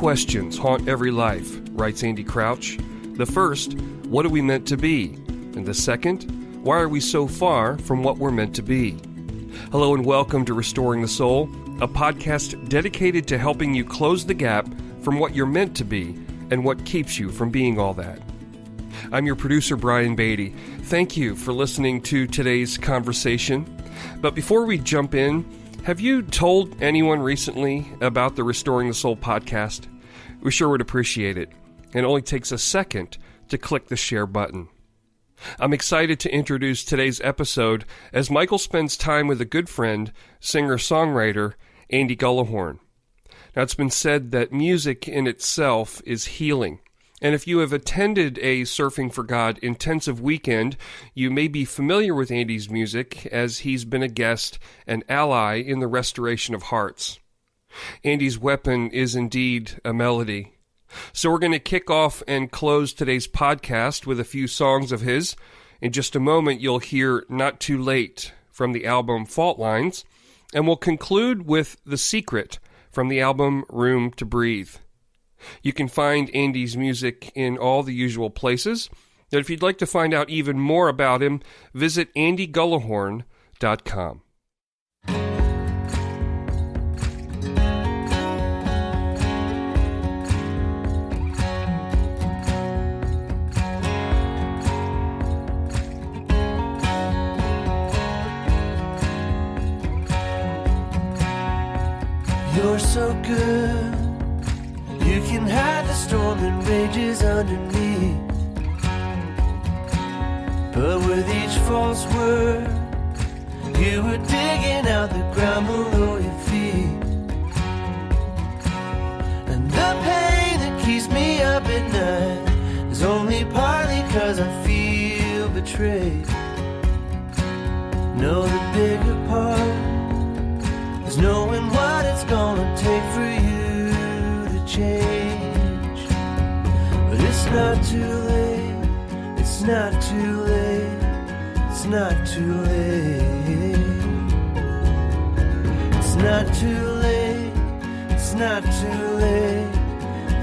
questions haunt every life, writes Andy Crouch. The first, what are we meant to be? And the second, why are we so far from what we're meant to be? Hello and welcome to Restoring the Soul, a podcast dedicated to helping you close the gap from what you're meant to be and what keeps you from being all that. I'm your producer, Brian Beatty. Thank you for listening to today's conversation. But before we jump in, have you told anyone recently about the Restoring the Soul podcast? We sure would appreciate it. It only takes a second to click the share button. I'm excited to introduce today's episode as Michael spends time with a good friend, singer-songwriter Andy Gullahorn. Now, it's been said that music in itself is healing. And if you have attended a Surfing for God intensive weekend, you may be familiar with Andy's music as he's been a guest and ally in the restoration of hearts. Andy's weapon is indeed a melody. So we're going to kick off and close today's podcast with a few songs of his. In just a moment, you'll hear Not Too Late from the album Fault Lines, and we'll conclude with The Secret from the album Room to Breathe. You can find Andy's music in all the usual places. And if you'd like to find out even more about him, visit andygullahorn.com. You're so good. You can hide the storm that rages underneath. But with each false word, you were digging out the ground below your feet. And the pain that keeps me up at night is only partly 'cause I feel betrayed. No, the bigger part is knowing what it's gonna take for you change. But it's not too late, it's not too late, it's not too late. It's not too late, it's not too late,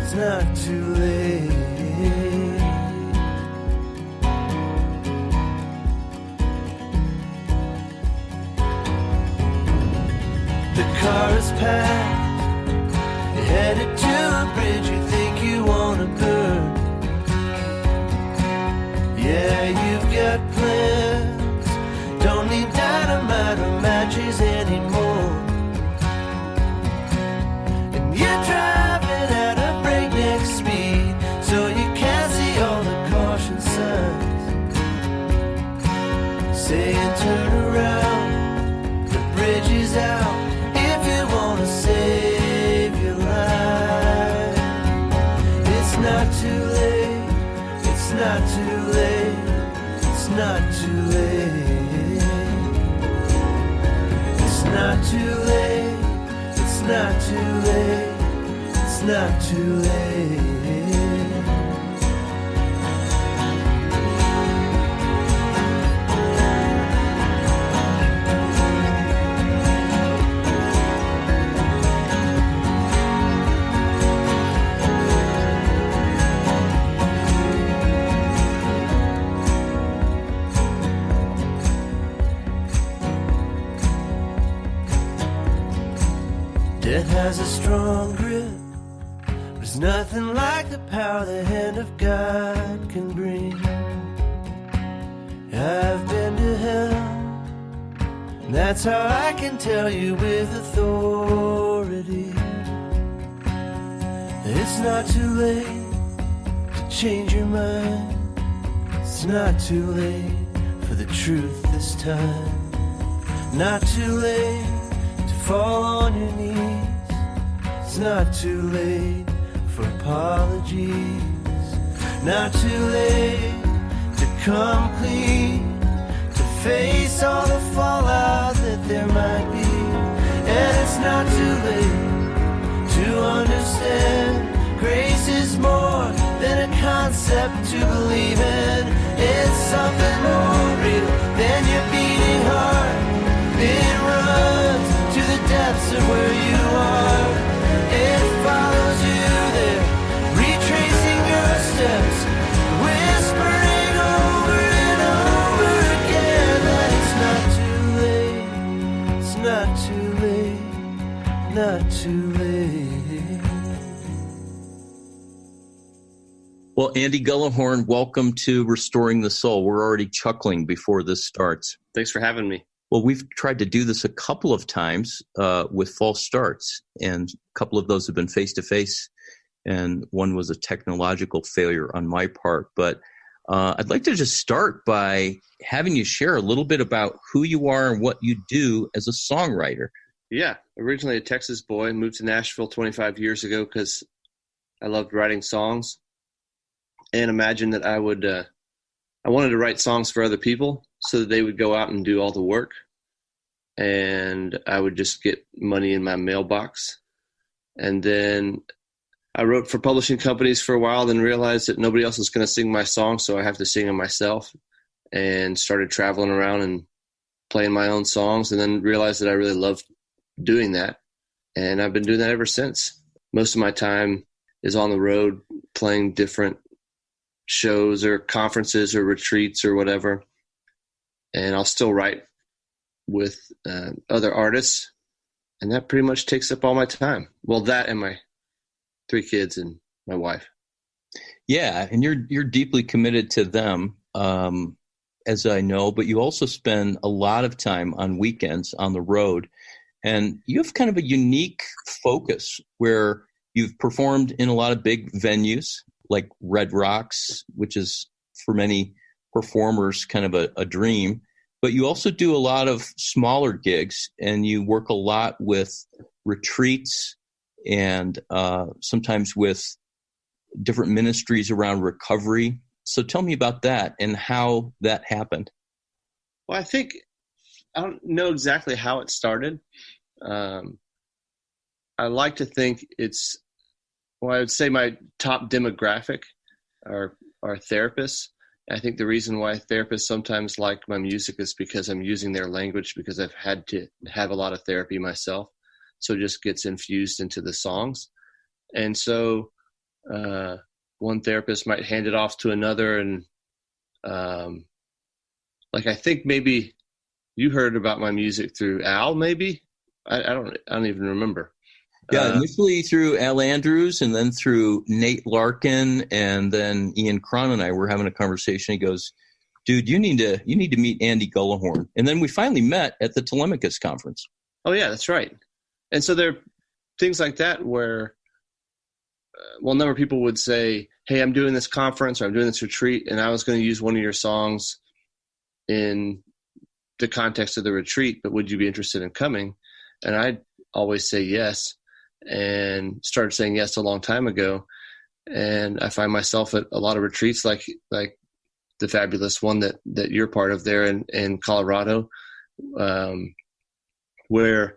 it's not too late. The car is packed, headed to a bridge you think you wanna burn. Yeah, you've got plans, don't need dynamite or matches anymore. And you're driving at a breakneck speed, so you can't see all the caution signs saying turn around, the bridge is out if you wanna save. It's not too late, it's not too late, it's not too late. It's not too late, it's not too late, it's not too late. Death has a strong grip, but it's nothing like the power the hand of God can bring. I've been to hell, and that's how I can tell you with authority. It's not too late to change your mind. It's not too late for the truth this time. Not too late to fall on your knees. It's not too late for apologies. Not too late to come clean, to face all the fallout that there might be. And it's not too late to understand grace is more than a concept to believe in. It's something more real than your beating heart. It runs to the depths of where you are. It follows you Well, Andy Gullahorn, welcome to Restoring the Soul. We're already chuckling before this starts. Thanks for having me. Well, we've tried to do this a couple of times with false starts, and a couple of those have been face-to-face, and one was a technological failure on my part. But I'd like to just start by having you share a little bit about who you are and what you do as a songwriter. Yeah, originally a Texas boy, moved to Nashville 25 years ago because I loved writing songs. And imagined that I wanted to write songs for other people so that they would go out and do all the work. And I would just get money in my mailbox. And then I wrote for publishing companies for a while, then realized that nobody else was going to sing my songs, so I have to sing them myself. And started traveling around and playing my own songs, and then realized that I really loved doing that. And I've been doing that ever since. Most of my time is on the road playing different shows or conferences or retreats or whatever, and I'll still write with other artists, and that pretty much takes up all my time. Well, that and my 3 kids and my wife. Yeah, and you're deeply committed to them, as I know, but you also spend a lot of time on weekends on the road, and you have kind of a unique focus where you've performed in a lot of big venues like Red Rocks, which is for many performers kind of a dream. But you also do a lot of smaller gigs, and you work a lot with retreats and sometimes with different ministries around recovery. So tell me about that and how that happened. Well, I don't know exactly how it started. I like to think I would say my top demographic are therapists. I think the reason why therapists sometimes like my music is because I'm using their language, because I've had to have a lot of therapy myself. So it just gets infused into the songs. And so one therapist might hand it off to another. And I think maybe you heard about my music through Al, maybe? I don't even remember. Yeah, initially through Al Andrews, and then through Nate Larkin, and then Ian Cron and I were having a conversation. He goes, "Dude, you need to meet Andy Gullahorn." And then we finally met at the Telemachus conference. Oh yeah, that's right. And so there are things like that where, a number of people would say, "Hey, I'm doing this conference or I'm doing this retreat, and I was going to use one of your songs in the context of the retreat, but would you be interested in coming?" And I'd always say yes. And started saying yes a long time ago. And I find myself at a lot of retreats like the fabulous one that you're part of there in Colorado, where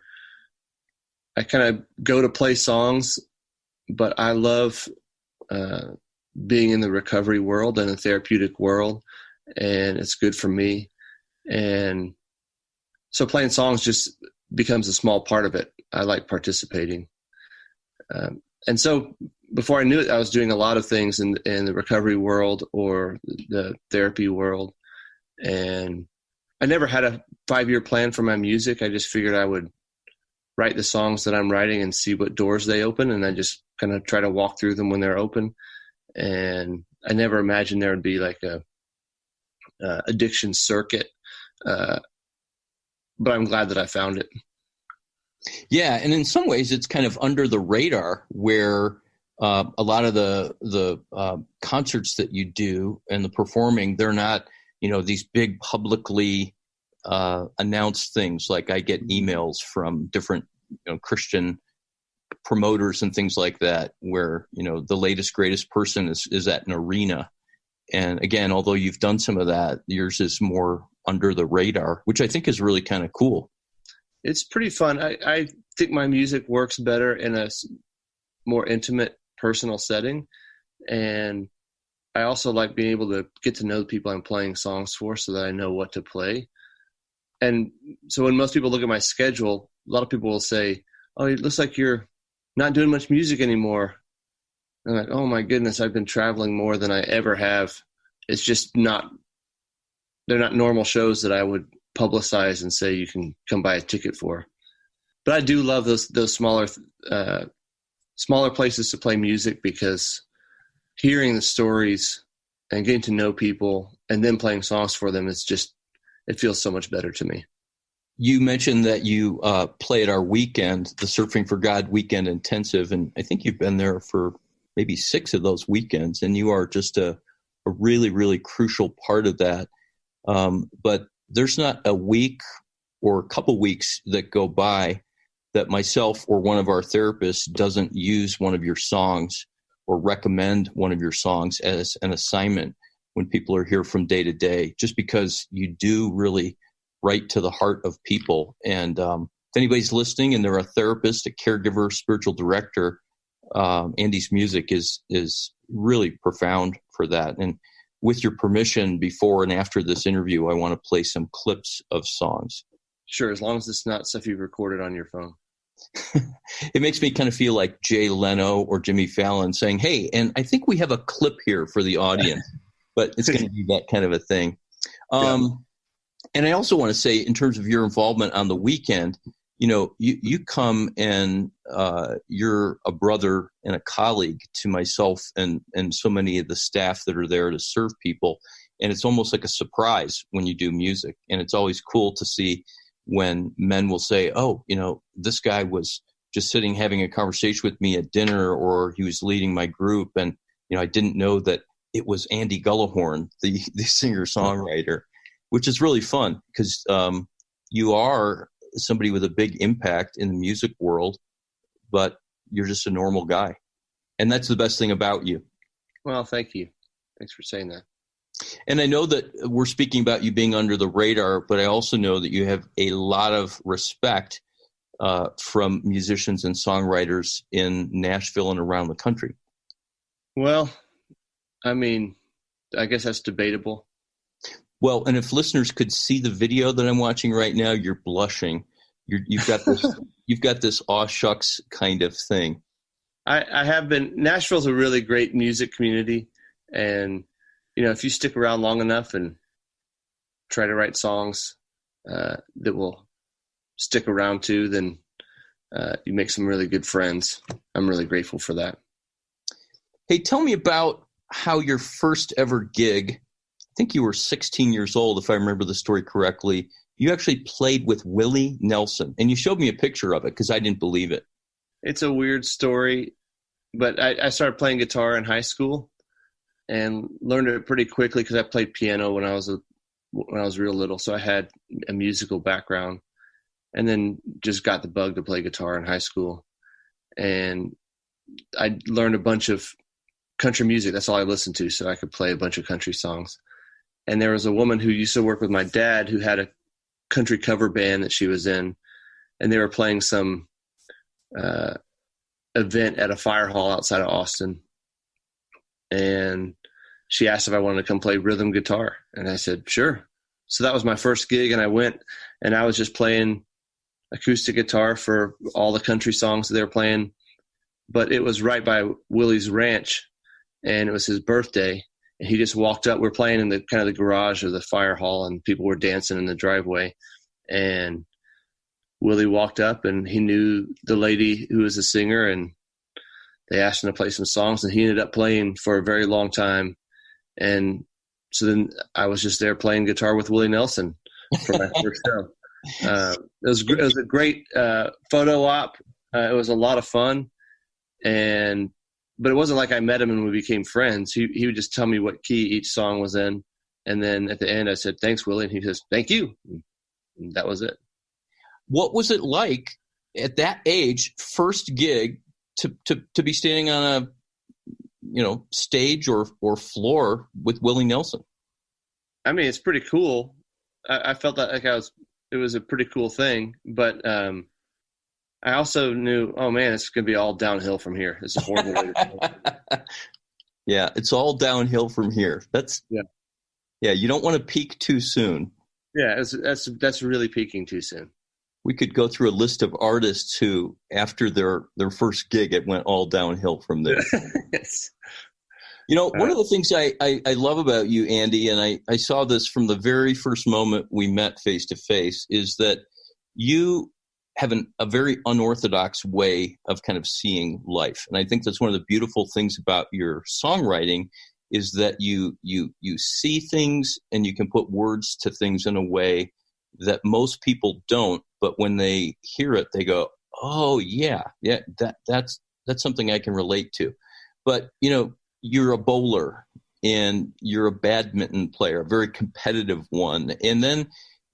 I kind of go to play songs, but I love being in the recovery world and the therapeutic world, and it's good for me. And so playing songs just becomes a small part of it. I like participating. And so before I knew it, I was doing a lot of things in the recovery world or the therapy world. And I never had a 5-year plan for my music. I just figured I would write the songs that I'm writing and see what doors they open. And I just kind of try to walk through them when they're open. And I never imagined there would be like a addiction circuit. But I'm glad that I found it. Yeah, and in some ways, it's kind of under the radar, where a lot of the concerts that you do and the performing, they're not, these big publicly announced things. Like I get emails from different Christian promoters and things like that, where the latest greatest person is at an arena. And again, although you've done some of that, yours is more under the radar, which I think is really kind of cool. It's pretty fun. I think my music works better in a more intimate, personal setting. And I also like being able to get to know the people I'm playing songs for so that I know what to play. And so when most people look at my schedule, a lot of people will say, "Oh, it looks like you're not doing much music anymore." And I'm like, "Oh my goodness, I've been traveling more than I ever have." It's just they're not normal shows that I would publicize and say you can come buy a ticket for. But I do love those smaller places to play music, because hearing the stories and getting to know people and then playing songs for them, it feels so much better to me. You mentioned that you play at our weekend, the Surfing for God Weekend Intensive, and I think you've been there for maybe 6 of those weekends, and you are just a really, really crucial part of that. But there's not a week or a couple weeks that go by that myself or one of our therapists doesn't use one of your songs or recommend one of your songs as an assignment when people are here from day to day, just because you do really write to the heart of people. And if anybody's listening and they're a therapist, a caregiver, spiritual director, Andy's music is really profound for that. And with your permission, before and after this interview, I want to play some clips of songs. Sure, as long as it's not stuff you've recorded on your phone. It makes me kind of feel like Jay Leno or Jimmy Fallon saying, hey, and I think we have a clip here for the audience, but it's going to be that kind of a thing. And I also want to say, in terms of your involvement on the weekend, you come and you're a brother and a colleague to myself and so many of the staff that are there to serve people. And it's almost like a surprise when you do music. And it's always cool to see when men will say, oh, this guy was just sitting having a conversation with me at dinner, or he was leading my group. And, I didn't know that it was Andy Gullahorn, the singer-songwriter, which is really fun because you are somebody with a big impact in the music world, but you're just a normal guy. And that's the best thing about you. Well, thank you. Thanks for saying that. And I know that we're speaking about you being under the radar, but I also know that you have a lot of respect from musicians and songwriters in Nashville and around the country. Well, I guess that's debatable. Well, and if listeners could see the video that I'm watching right now, you're blushing. You've got this, you've got this aw shucks kind of thing. I have been. Nashville's a really great music community, and if you stick around long enough and try to write songs that will stick around too, then you make some really good friends. I'm really grateful for that. Hey, tell me about how your first ever gig, I think you were 16 years old, if I remember the story correctly, you actually played with Willie Nelson. And you showed me a picture of it because I didn't believe it. It's a weird story, but I started playing guitar in high school and learned it pretty quickly because I played piano when I was real little. So I had a musical background, and then just got the bug to play guitar in high school. And I learned a bunch of country music. That's all I listened to, so I could play a bunch of country songs. And there was a woman who used to work with my dad who had a country cover band that she was in, and they were playing some event at a fire hall outside of Austin. And she asked if I wanted to come play rhythm guitar. And I said, sure. So that was my first gig, and I went, and I was just playing acoustic guitar for all the country songs that they were playing. But it was right by Willie's ranch, and it was his birthday. And he just walked up. We're playing in the kind of the garage of the fire hall, and people were dancing in the driveway. And Willie walked up, and he knew the lady who was a singer, and they asked him to play some songs, and he ended up playing for a very long time. And so then I was just there playing guitar with Willie Nelson for my first show. It was a great photo op. It was a lot of fun, but it wasn't like I met him and we became friends. He would just tell me what key each song was in, and then at the end I said, "Thanks, Willie," and he says, "Thank you." And that was it. What was it like at that age, first gig, to be standing on a stage or floor with Willie Nelson? I mean, it's pretty cool. I felt that it was a pretty cool thing, but I also knew, oh man, it's going to be all downhill from here. It's a horrible way to Yeah, it's all downhill from here. Yeah. You don't want to peak too soon. Yeah, that's really peaking too soon. We could go through a list of artists who, after their first gig, it went all downhill from there. Yes. One of the things I love about you, Andy, and I saw this from the very first moment we met face to face, is that you have a very unorthodox way of kind of seeing life. And I think that's one of the beautiful things about your songwriting is that you see things and you can put words to things in a way that most people don't. But when they hear it, they go, oh yeah, that's something I can relate to. But, you're a bowler and you're a badminton player, a very competitive one. And then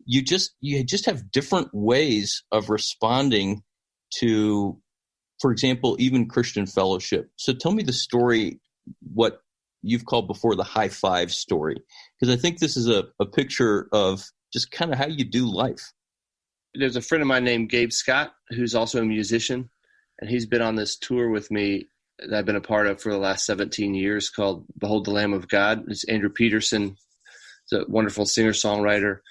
you just have different ways of responding to, for example, even Christian fellowship. So tell me the story, what you've called before the high five story, because I think this is a picture of just kind of how you do life. There's a friend of mine named Gabe Scott, who's also a musician, and he's been on this tour with me that I've been a part of for the last 17 years called Behold the Lamb of God. It's Andrew Peterson. He's a wonderful singer-songwriter.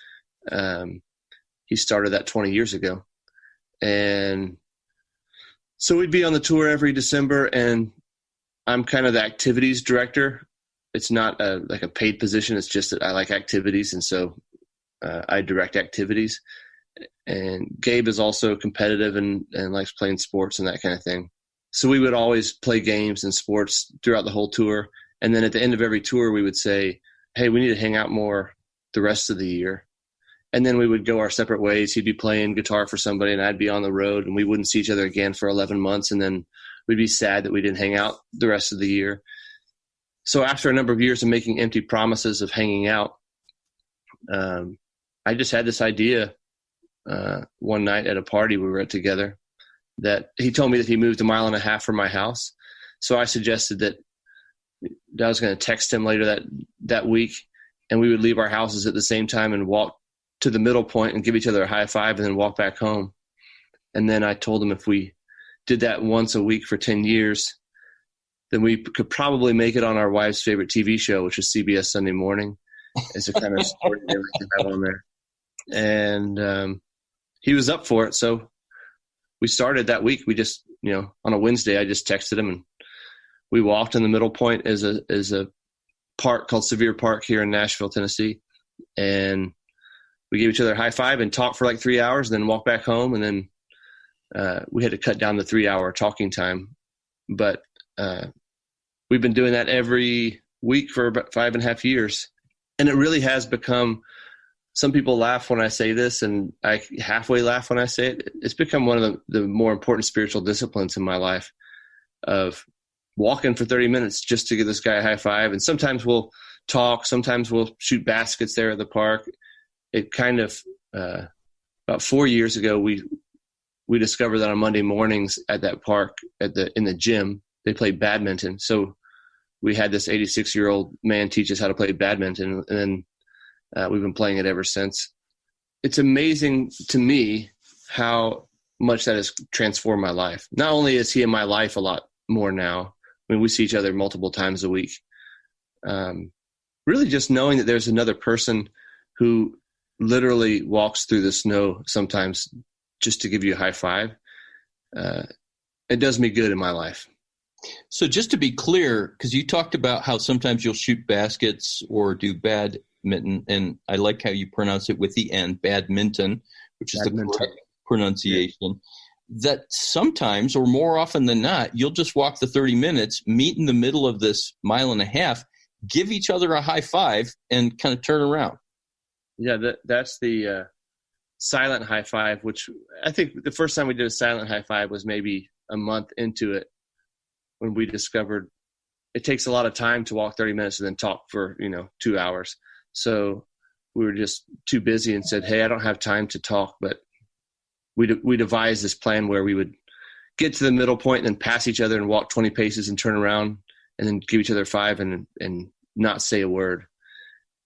He started that 20 years ago. And so we'd be on the tour every December, and I'm kind of the activities director. It's not like a paid position. It's just that I like activities, and so I direct activities. And Gabe is also competitive and likes playing sports and that kind of thing. So we would always play games and sports throughout the whole tour. And then at the end of every tour, we would say, hey, we need to hang out more the rest of the year. And then we would go our separate ways. He'd be playing guitar for somebody and I'd be on the road, and we wouldn't see each other again for 11 months. And then we'd be sad that we didn't hang out the rest of the year. So after a number of years of making empty promises of hanging out, I just had this idea one night at a party we were at together that he told me that he moved 1.5 miles from my house. So I suggested that I was going to text him later that week, and we would leave our houses at the same time and walk to the middle point and give each other a high five and then walk back home. And then I told him if we did that once a week for 10 years, then we could probably make it on our wife's favorite TV show, which is CBS Sunday Morning. It's a kind of story that we can have on there. And he was up for it. So we started that week. We just, on a Wednesday, I just texted him, and we walked in the middle point is a park called Sevier Park here in Nashville, Tennessee. And we gave each other a high five and talked for like 3 hours, and then walked back home. And then we had to cut down the 3-hour talking time. But we've been doing that every week for about 5.5 years. And it really has become, some people laugh when I say this, and I halfway laugh when I say it. It's become one of the more important spiritual disciplines in my life, of walking for 30 minutes just to give this guy a high five. And sometimes we'll talk, sometimes we'll shoot baskets there at the park. It kind of, about 4 years ago, we discovered that on Monday mornings at that park in the gym, they play badminton. So we had this 86-year-old man teach us how to play badminton, and then we've been playing it ever since. It's amazing to me how much that has transformed my life. Not only is he in my life a lot more now, I mean, we see each other multiple times a week. Really just knowing that there's another person who literally walks through the snow sometimes just to give you a high five, it does me good in my life. So just to be clear, because you talked about how sometimes you'll shoot baskets or do badminton, and I like how you pronounce it with the N, badminton, which is the correct pronunciation, that sometimes, or more often than not, you'll just walk the 30 minutes, meet in the middle of this 1.5 miles, give each other a high five, and kind of turn around. Yeah, that's the silent high five, which I think the first time we did a silent high five was maybe a month into it, when we discovered it takes a lot of time to walk 30 minutes and then talk for, 2 hours. So we were just too busy and said, hey, I don't have time to talk. But we devised this plan where we would get to the middle point and then pass each other and walk 20 paces and turn around and then give each other five and not say a word.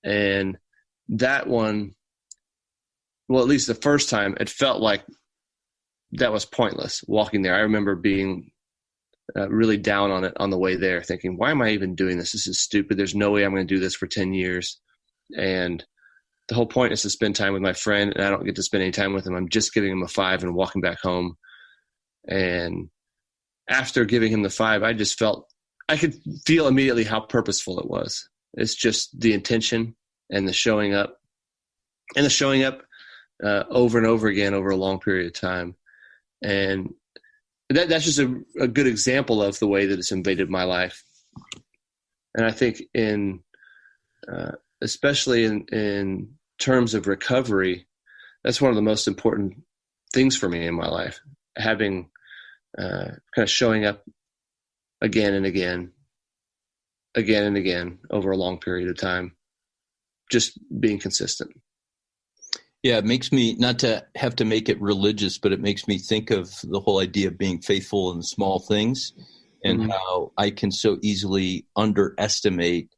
And that one, well, at least the first time, it felt like that was pointless walking there. I remember being really down on it on the way there, thinking, why am I even doing this? This is stupid. There's no way I'm going to do this for 10 years. And the whole point is to spend time with my friend, and I don't get to spend any time with him. I'm just giving him a five and walking back home. And after giving him the five, I could feel immediately how purposeful it was. It's just the intention and the showing up over and over again over a long period of time. And that's just a good example of the way that it's invaded my life. And I think especially in terms of recovery, that's one of the most important things for me in my life, having kind of showing up again and again over a long period of time, just being consistent. Yeah, it makes me, not to have to make it religious, but it makes me think of the whole idea of being faithful in small things, and how I can so easily underestimate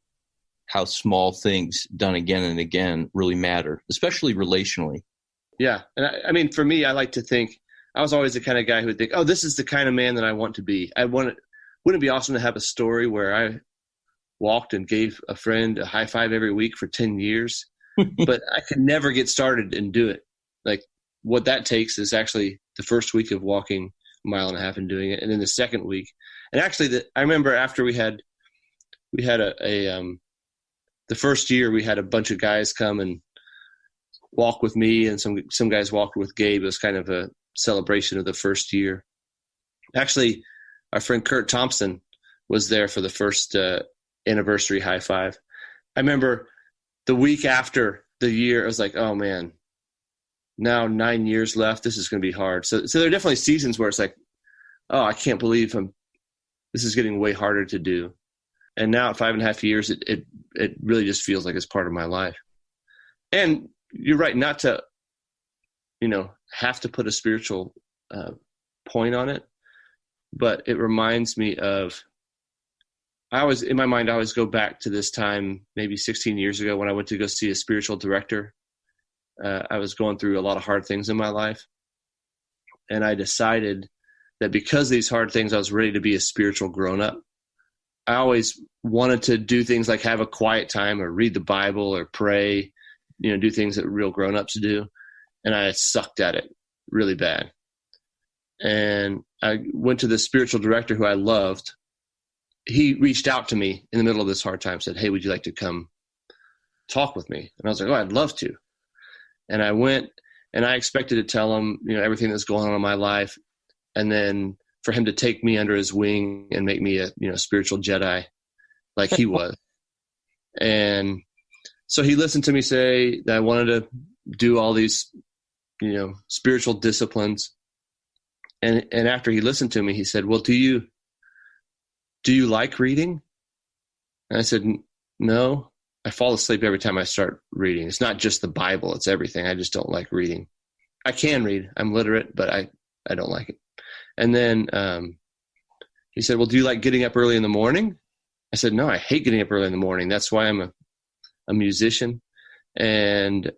how small things done again and again really matter, especially relationally. Yeah. And I mean, for me, I like to think, I was always the kind of guy who would think, oh, this is the kind of man that I want to be. Wouldn't it be awesome to have a story where I walked and gave a friend a high five every week for 10 years? But I could never get started and do it. Like, what that takes is actually the first week of walking a mile and a half and doing it. And then the second week. And actually I remember after we had the first year, we had a bunch of guys come and walk with me, and some guys walked with Gabe. It was kind of a celebration of the first year. Actually, our friend Kurt Thompson was there for the first anniversary high five. I remember the week after the year, I was like, oh man, now 9 years left. This is going to be hard. So there are definitely seasons where it's like, oh, I can't believe this is getting way harder to do. And now at 5.5 years, it really just feels like it's part of my life. And you're right, not to, have to put a spiritual point on it, but it reminds me of, in my mind, I always go back to this time, maybe 16 years ago, when I went to go see a spiritual director. I was going through a lot of hard things in my life. And I decided that because of these hard things, I was ready to be a spiritual grown-up. I always wanted to do things like have a quiet time or read the Bible or pray, do things that real grown-ups do. And I sucked at it really bad. And I went to the spiritual director who I loved. He reached out to me in the middle of this hard time, said, hey, would you like to come talk with me? And I was like, oh, I'd love to. And I went, and I expected to tell him, everything that's going on in my life. And then for him to take me under his wing and make me a spiritual Jedi like he was. And so he listened to me say that I wanted to do all these, spiritual disciplines. And after he listened to me, he said, well, do you like reading? And I said, no, I fall asleep every time I start reading. It's not just the Bible, it's everything. I just don't like reading. I can read, I'm literate, but I don't like it. And then he said, well, do you like getting up early in the morning? I said, no, I hate getting up early in the morning. That's why I'm a musician. And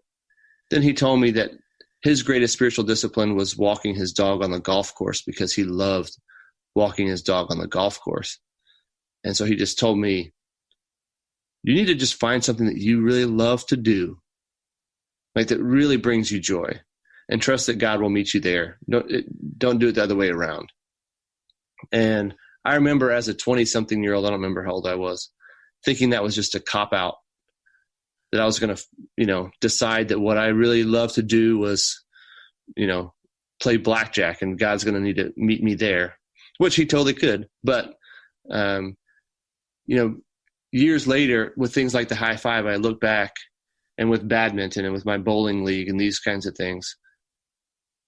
then he told me that his greatest spiritual discipline was walking his dog on the golf course, because he loved walking his dog on the golf course. And so he just told me, you need to just find something that you really love to do, like that really brings you joy, and trust that God will meet you there. Don't do it the other way around. And I remember as a 20-something-year-old, I don't remember how old I was, thinking that was just a cop-out, that I was going to, decide that what I really love to do was, play blackjack, and God's going to need to meet me there, which he totally could. But, years later, with things like the high five, I look back, and with badminton and with my bowling league and these kinds of things,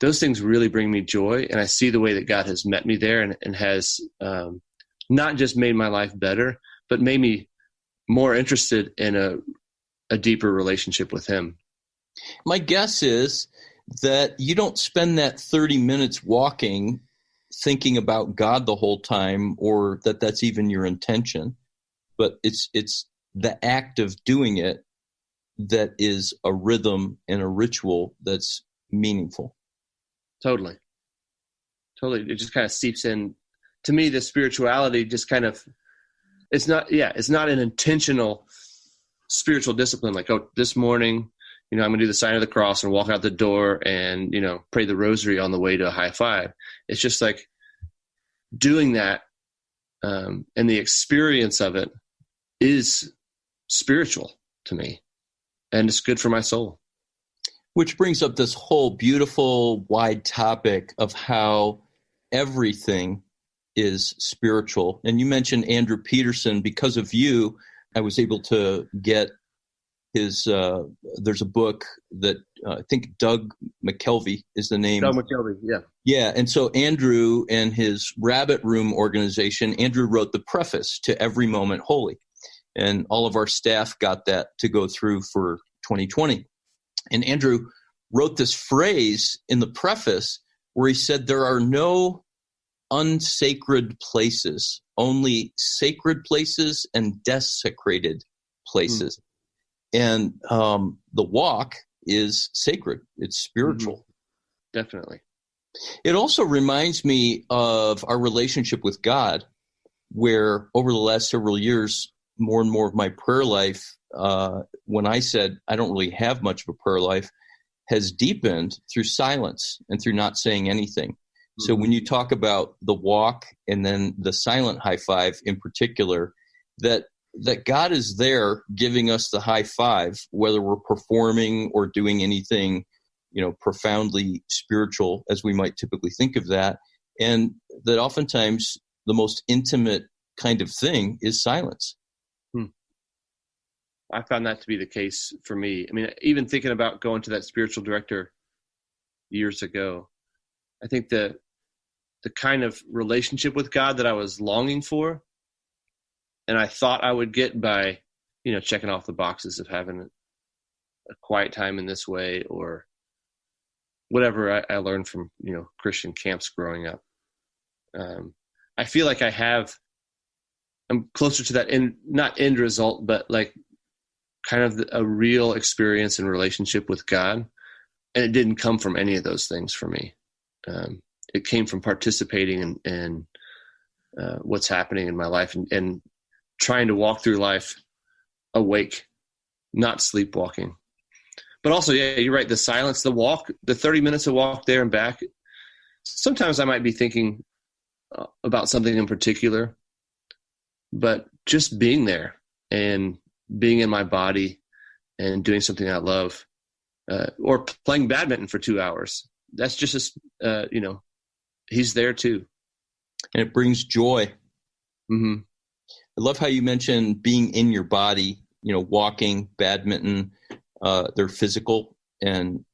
those things really bring me joy. And I see the way that God has met me there, and has not just made my life better, but made me more interested in a deeper relationship with him. My guess is that you don't spend that 30 minutes walking thinking about God the whole time, or that that's even your intention, but it's the act of doing it that is a rhythm and a ritual that's meaningful. Totally. It just kind of seeps in. To me, the spirituality just kind of, it's not an intentional spiritual discipline. Like, oh, this morning, I'm going to do the sign of the cross and walk out the door and, pray the rosary on the way to a high five. It's just like doing that. And the experience of it is spiritual to me, and it's good for my soul. Which brings up this whole beautiful, wide topic of how everything is spiritual. And you mentioned Andrew Peterson. Because of you, I was able to get his, there's a book that I think Doug McKelvey is the name. Doug McKelvey, yeah. Yeah, and so Andrew and his Rabbit Room organization, Andrew wrote the preface to Every Moment Holy. And all of our staff got that to go through for 2020. And Andrew wrote this phrase in the preface where he said, there are no unsacred places, only sacred places and desecrated places. And the walk is sacred. It's spiritual. Definitely. It also reminds me of our relationship with God, where over the last several years, more and more of my prayer life, when I said I don't really have much of a prayer life, has deepened through silence and through not saying anything. So when you talk about the walk and then the silent high five in particular, that God is there giving us the high five, whether we're performing or doing anything, profoundly spiritual as we might typically think of that. And that oftentimes the most intimate kind of thing is silence. I found that to be the case for me. I mean, even thinking about going to that spiritual director years ago, I think the kind of relationship with God that I was longing for, and I thought I would get by, checking off the boxes of having a quiet time in this way, or whatever I learned from, Christian camps growing up. I feel like I'm closer to that not end result, but like kind of a real experience and relationship with God. And it didn't come from any of those things for me. It came from participating in what's happening in my life and trying to walk through life awake, not sleepwalking. But also, yeah, you're right. The silence, the walk, the 30 minutes of walk there and back. Sometimes I might be thinking about something in particular, but just being there and being in my body and doing something I love, or playing badminton for 2 hours. That's just, he's there too. And it brings joy. Mm-hmm. I love how you mentioned being in your body, walking, badminton, they're physical, and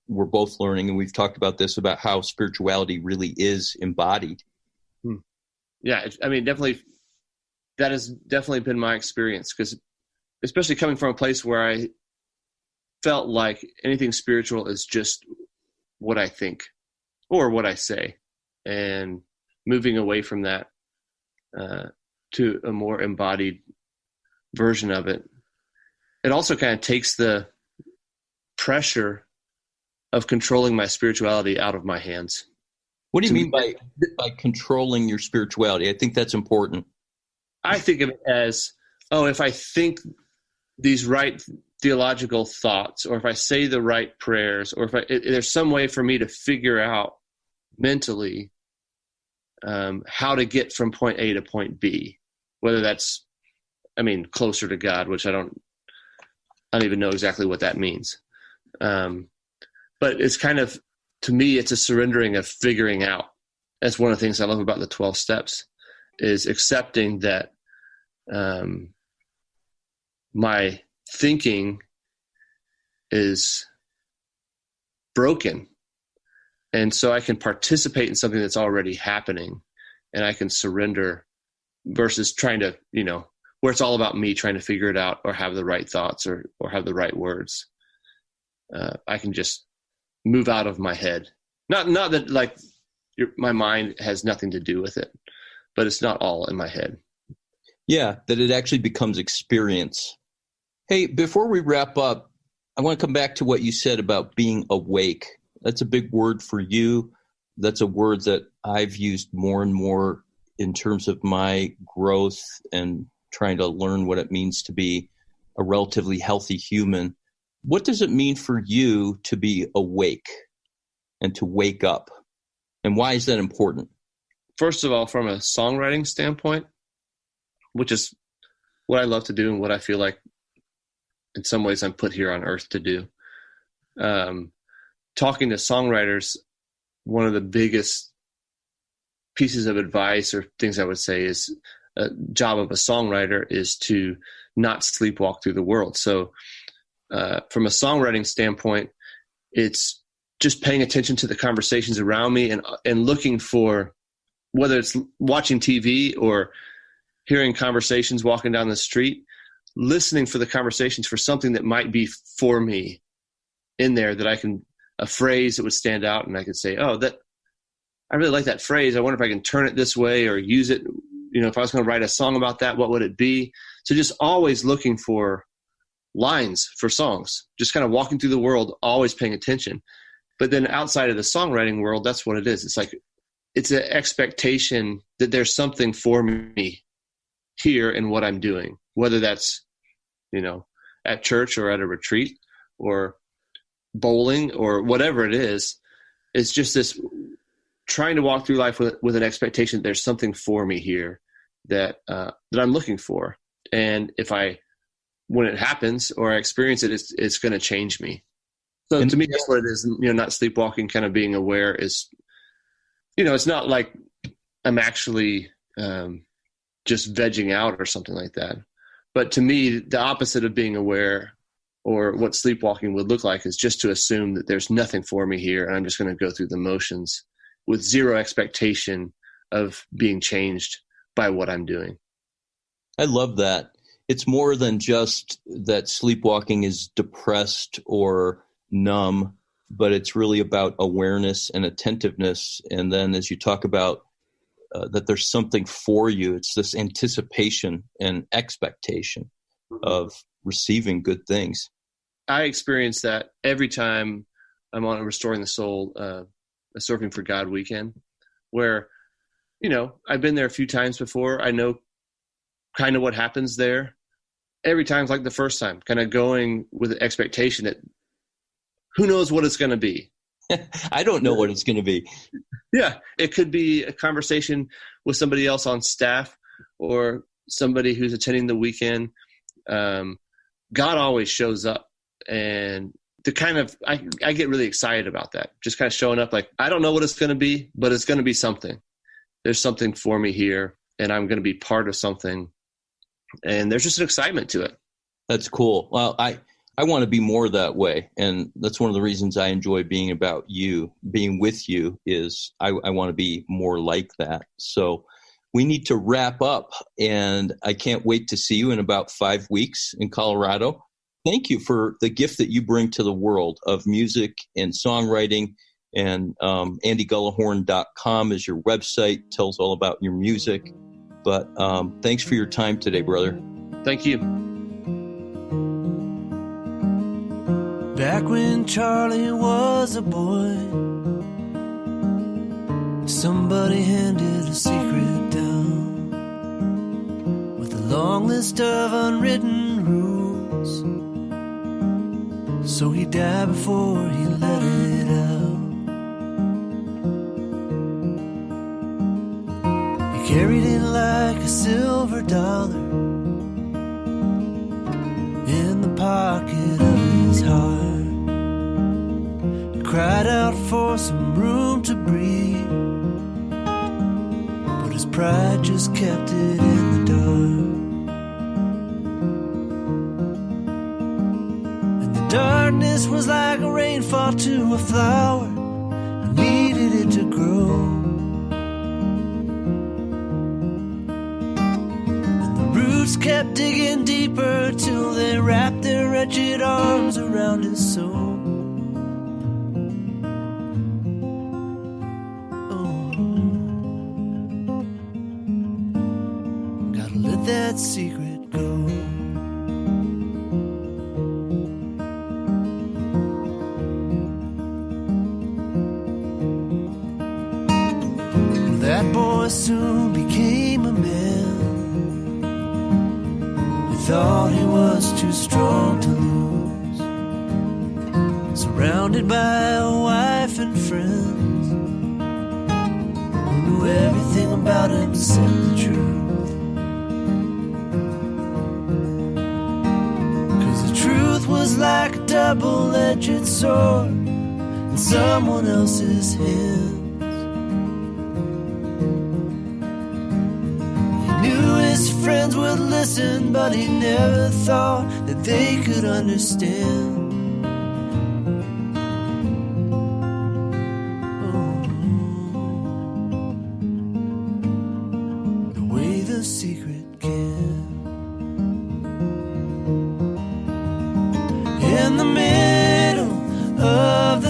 we're both learning, and we've talked about this, about how spirituality really is embodied. Yeah. Definitely, that has definitely been my experience, because especially coming from a place where I felt like anything spiritual is just what I think or what I say, and moving away from that to a more embodied version of it. It also kind of takes the pressure of controlling my spirituality out of my hands. What do you mean by controlling your spirituality? I think that's important. I think of it as, if I think these right theological thoughts, or if I say the right prayers, or if there's some way for me to figure out mentally how to get from point A to point B, whether that's, closer to God, which I don't even know exactly what that means. But it's kind of, to me, it's a surrendering of figuring out. That's one of the things I love about the 12 steps, is accepting that my thinking is broken. And so I can participate in something that's already happening, and I can surrender, versus trying to, where it's all about me trying to figure it out or have the right thoughts or have the right words. I can just move out of my head. Not that like my mind has nothing to do with it, but it's not all in my head. Yeah, that it actually becomes experience. Hey, before we wrap up, I want to come back to what you said about being awake. That's a big word for you. That's a word that I've used more and more in terms of my growth and trying to learn what it means to be a relatively healthy human. What does it mean for you to be awake and to wake up? And why is that important? First of all, from a songwriting standpoint, which is what I love to do and what I feel like in some ways I'm put here on earth to do, talking to songwriters, one of the biggest pieces of advice or things I would say is a job of a songwriter is to not sleepwalk through the world. So from a songwriting standpoint, it's just paying attention to the conversations around me and looking for, whether it's watching TV or hearing conversations walking down the street, listening for the conversations for something that might be for me in there, that I can, a phrase that would stand out and I could say, oh, that I really like that phrase. I wonder if I can turn it this way or use it. You know, if I was going to write a song about that, what would it be? So just always looking for lines for songs, just kind of walking through the world, always paying attention. But then outside of the songwriting world, that's what it is. It's like, it's an expectation that there's something for me here in what I'm doing, whether that's, you know, at church or at a retreat or bowling or whatever it is. It's just this trying to walk through life with an expectation that there's something for me here that I'm looking for. And when it happens or I experience it, it's going to change me. So to me, that's what it is. You know, not sleepwalking, kind of being aware is, you know, it's not like I'm actually just vegging out or something like that. But to me, the opposite of being aware or what sleepwalking would look like is just to assume that there's nothing for me here and I'm just going to go through the motions with zero expectation of being changed by what I'm doing. I love that. It's more than just that sleepwalking is depressed or numb, but it's really about awareness and attentiveness. And then as you talk about that there's something for you, it's this anticipation and expectation of receiving good things. I experience that every time I'm on a Restoring the Soul, a Surfing for God weekend, where, you know, I've been there a few times before. I know kind of what happens there. Every time's like the first time, kind of going with the expectation that who knows what it's going to be. I don't know what it's going to be. Yeah, it could be a conversation with somebody else on staff or somebody who's attending the weekend. God always shows up, and I get really excited about that. Just kind of showing up, like, I don't know what it's going to be, but it's going to be something. There's something for me here, and I'm going to be part of something. And there's just an excitement to it. That's cool. Well, I want to be more that way. And that's one of the reasons I enjoy being with you is I want to be more like that. So we need to wrap up, and I can't wait to see you in about 5 weeks in Colorado. Thank you for the gift that you bring to the world of music and songwriting. And andygullahorn.com is your website, tells all about your music. But thanks for your time today, brother. Thank you. Back when Charlie was a boy, somebody handed a secret down with a long list of unwritten rules. So he died before he let it out. He carried it like a silver dollar in the pocket of his heart. He cried out for some room to breathe, but his pride just kept it in the dark. And the darkness was like a rainfall to a flower. I needed it to grow. Kept digging deeper till they wrapped their wretched arms around his soul. Oh, gotta let that secret go. That boy soon became a man. Thought he was too strong to lose, surrounded by a wife and friends who knew everything about him except the truth. 'Cause the truth was was like a double-edged sword in someone else's hands. He knew his friends would listen, but he never thought that they could understand.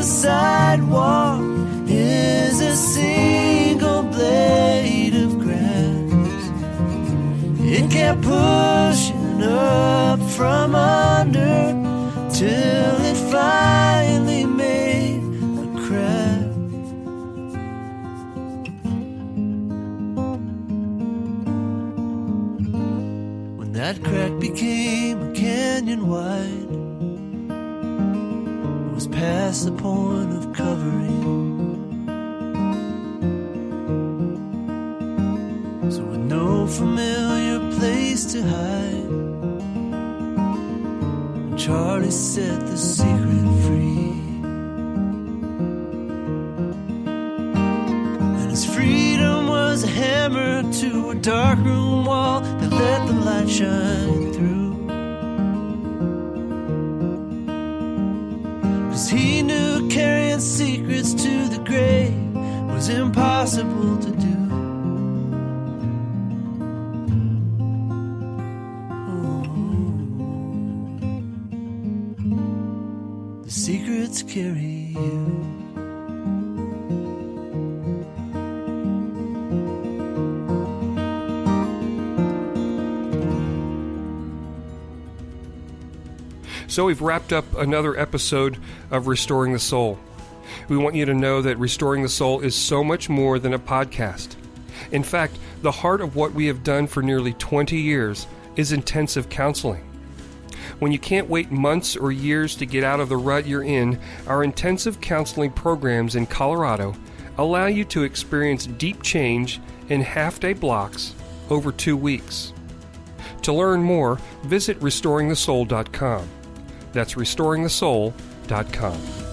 Sidewalk is a single blade of grass. It kept pushing up from under till it finally made a crack. When that crack became a canyon wide, past the point of covering. So with no familiar place to hide, Charlie set the secret free. And his freedom was a hammer to a dark room wall that let the light shine through. He knew carrying secrets to the grave was impossible to do. The secrets carry you. So we've wrapped up another episode of Restoring the Soul. We want you to know that Restoring the Soul is so much more than a podcast. In fact, the heart of what we have done for nearly 20 years is intensive counseling. When you can't wait months or years to get out of the rut you're in, our intensive counseling programs in Colorado allow you to experience deep change in half-day blocks over 2 weeks. To learn more, visit restoringthesoul.com. That's restoringthesoul.com.